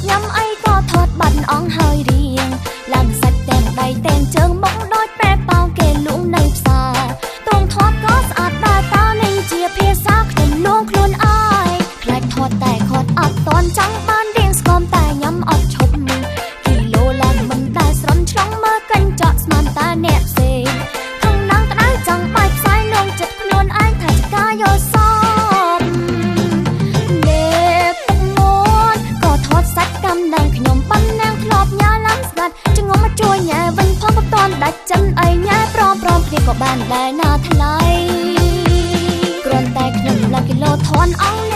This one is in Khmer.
ញ៉ាំអីក៏ថតបាត់អងហើយរៀងឡើងសាច់តែងដៃតែងជើងមកដូចប្រែប៉ោងគេលក់នៅផ្សារទងថតក៏ស្អាតដែរតើនេះជាភាសាខ្ញុំលួងខ្លួនអើយខ្លាចថតតែខត់អត់តន់ចង់បានរៀងស្គមតែញ៉ាំអត់ឈប់គីឡូឡើងមិនដែលស្រន់ឆ្លងមើលកញ្ចក់ស្មានតែអ្នកផ្សេងខាងណាំក្តៅចង់បាយផ្សាយនងចិត្តខ្លួនឯងថាចកាយកសមលេបមុនក៏ថតសាច់កម្មដែលខ្ញុំបាននាងធ្លាប់ញ៉ាឡើងស្ដាច់ចងមកជួយញ៉ែវិញផងក៏តន់ដាច់ចិនអីញ៉ែព្រមគ្នាក៏បានដែរណាថ្លៃគ្រាន់តែខ្ញុំឡើងគីឡូថនអង